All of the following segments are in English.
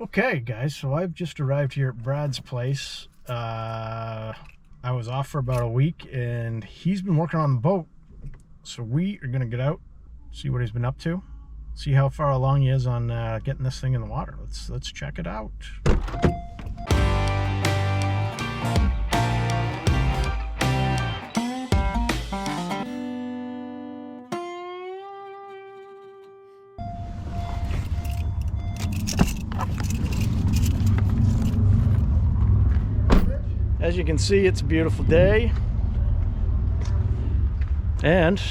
Okay, guys, so I've just arrived here at Brad's place. I was off for about a week, and he's been working on the boat. So we are going to get out, see what he's been up to, see how far along he is on getting this thing in the water. Let's check it out. As you can see, it's a beautiful day. And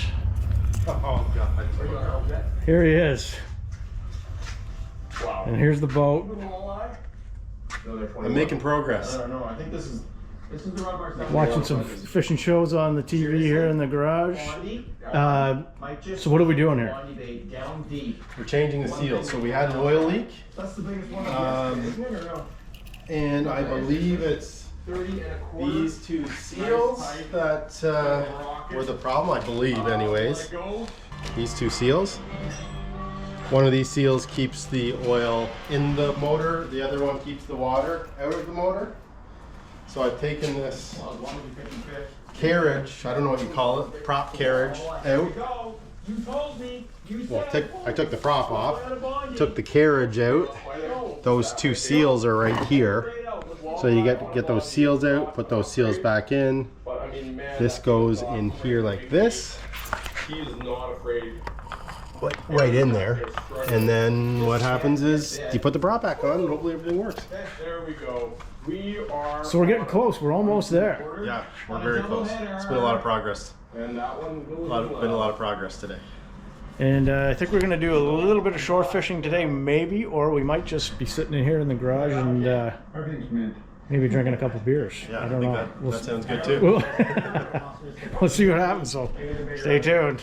oh God, here he is. wow. And here's the boat. I'm making progress. No, I think this is the rubber. Watching some fishing shows on the TV here in the garage. So what are we doing here? Down deep. We're changing the seals. So we had an oil leak, That's the biggest one. and I believe it's 30 and a quarter. these two seals that were the problem, I believe anyways. These two seals. One of these seals keeps the oil in the motor, the other one keeps the water out of the motor. So I've taken this carriage, I don't know what you call it, prop carriage out. You told me. Well, I took the prop off, took the carriage out. Those two seals are right here. So you get those seals out, put those seals back in. This goes in here like this. He is not afraid. Right in there. And then what happens is you put the prop back on and hopefully everything works. There we go. We are. So we're getting close. We're almost there. Yeah, we're very close. It's been a lot of progress. And that one Been a lot of progress today. And I think we're going to do a little bit of shore fishing today, maybe, or we might just be sitting in here in the garage and maybe drinking a couple beers. Yeah, I don't know. that sounds good too. We'll see what happens. So stay tuned.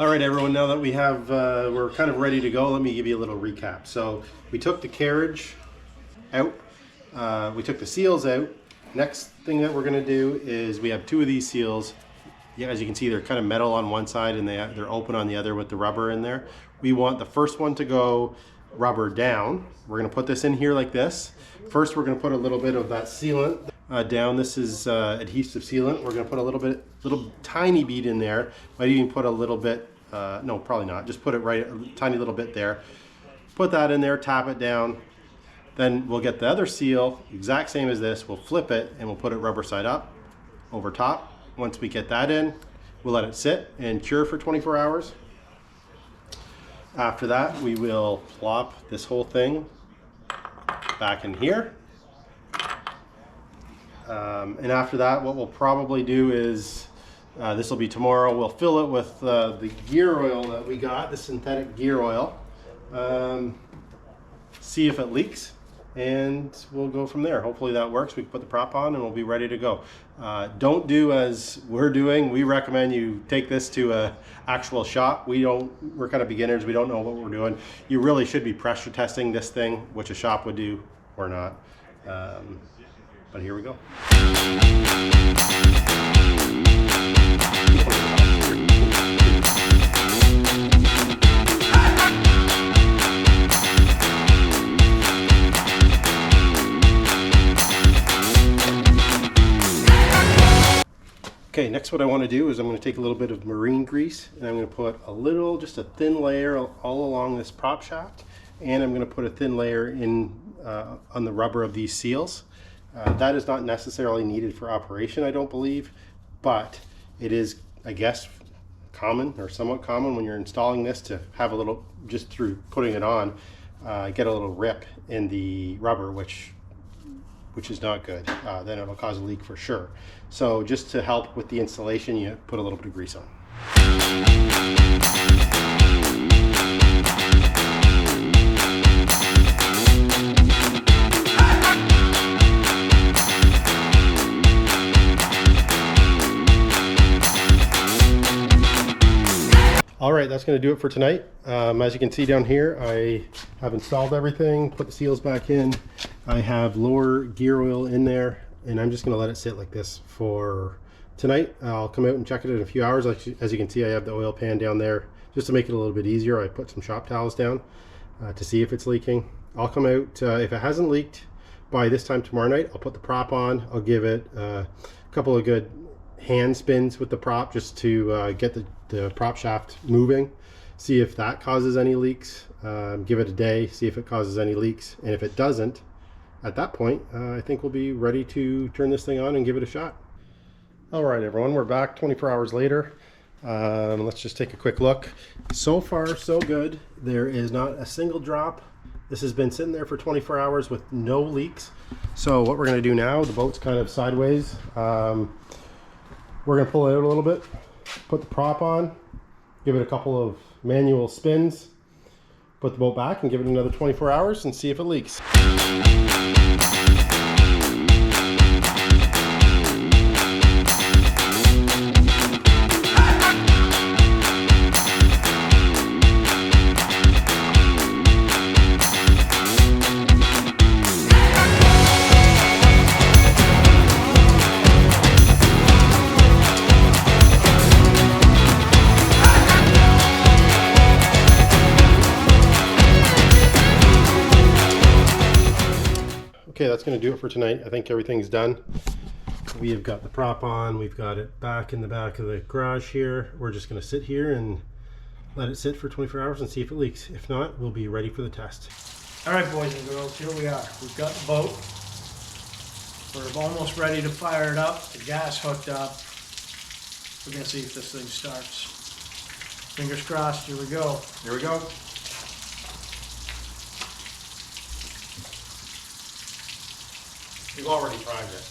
All right, everyone, now that we have, we're kind of ready to go, let me give you a little recap. So we took the carriage out, we took the seals out. Next thing that we're gonna do is we have two of these seals. Yeah, as you can see, they're kind of metal on one side and they're open on the other with the rubber in there. We want the first one to go rubber down. We're gonna put this in here like this. First, we're gonna put a little bit of that sealant down. This is adhesive sealant. We're gonna put a little tiny bead in there. Might even put a little bit, no, probably not. Just put it right, a tiny little bit there. Put that in there, tap it down. Then we'll get the other seal, exact same as this. We'll flip it and we'll put it rubber side up over top. Once we get that in, we'll let it sit and cure for 24 hours. After that, we will plop this whole thing back in here. And after that, what we'll probably do is, this will be tomorrow, we'll fill it with the gear oil that we got, the synthetic gear oil. See if it leaks, and we'll go from there. Hopefully that works. We can put the prop on and we'll be ready to go. Don't do as we're doing. We recommend you take this to a actual shop. We're kind of beginners. We don't know what we're doing. You really should be pressure testing this thing, which a shop would do or not. But here we go. Okay, next what I want to do is I'm going to take a little bit of marine grease and I'm going to put just a thin layer all along this prop shaft, and I'm going to put a thin layer in on the rubber of these seals. That is not necessarily needed for operation, I don't believe, but it is, I guess, common or somewhat common when you're installing this to have a little, just through putting it on, get a little rip in the rubber, which is not good. Then it'll cause a leak for sure. So just to help with the installation, you put a little bit of grease on. All right, that's that's going to do it for tonight. As you can see down here, I have installed everything, put the seals back in. I have lower gear oil in there, and I'm just going to let it sit like this for tonight. I'll come out and check it in a few hours. As you can see, I have the oil pan down there just to make it a little bit easier. I put some shop towels down to see if it's leaking. I'll come out, if it hasn't leaked by this time tomorrow night, I'll put the prop on. I'll give it a couple of good hand spins with the prop just to get the prop shaft moving, see if that causes any leaks. Give it a day, see if it causes any leaks, and if it doesn't, at that point I think we'll be ready to turn this thing on and give it a shot. All right, everyone, we're back 24 hours later. Let's just take a quick look. So far so good. There is not a single drop. This has been sitting there for 24 hours with no leaks. So what we're going to do now, the boat's kind of sideways. We're going to pull it out a little bit, put the prop on, give it a couple of manual spins, put the boat back and give it another 24 hours and see if it leaks. Okay, that's going to do it for tonight. I think everything's done. We have got the prop on. We've got it back in the back of the garage here. We're just going to sit here and let it sit for 24 hours and see if it leaks. If not, we'll be ready for the test. All right, boys and girls, here we are. We've got the boat. We're almost ready to fire it up. The gas hooked up. We're going to see if this thing starts. Fingers crossed. Here we go. Here we go. We've already primed it.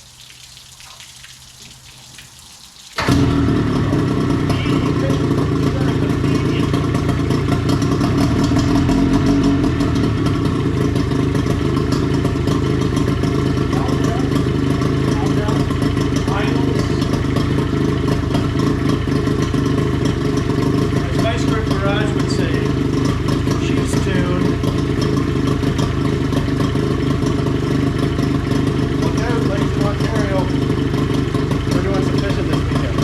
As Vice Grip Garage would say, she's tuned. Ontario, we're doing some fishing this weekend.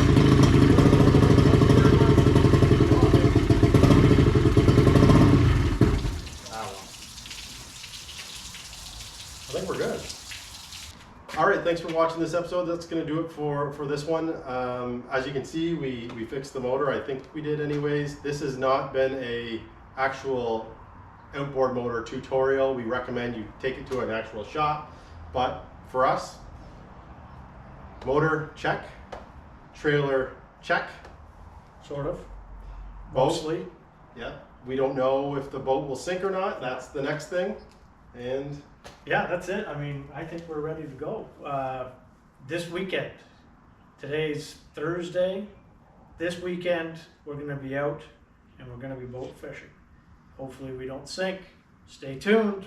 I think we're good. All right, thanks for watching this episode. That's going to do it for this one. As you can see, we fixed the motor. I think we did anyways. This has not been a actual outboard motor tutorial. We recommend you take it to an actual shop, but for us, motor check, trailer check, Sort of. boat. Mostly. Yeah, we don't know if the boat will sink or not. That's the next thing. And Yeah, that's it. I mean, I think we're ready to go. This weekend, today's Thursday. This weekend, we're going to be out and we're going to be boat fishing. Hopefully we don't sink. Stay tuned.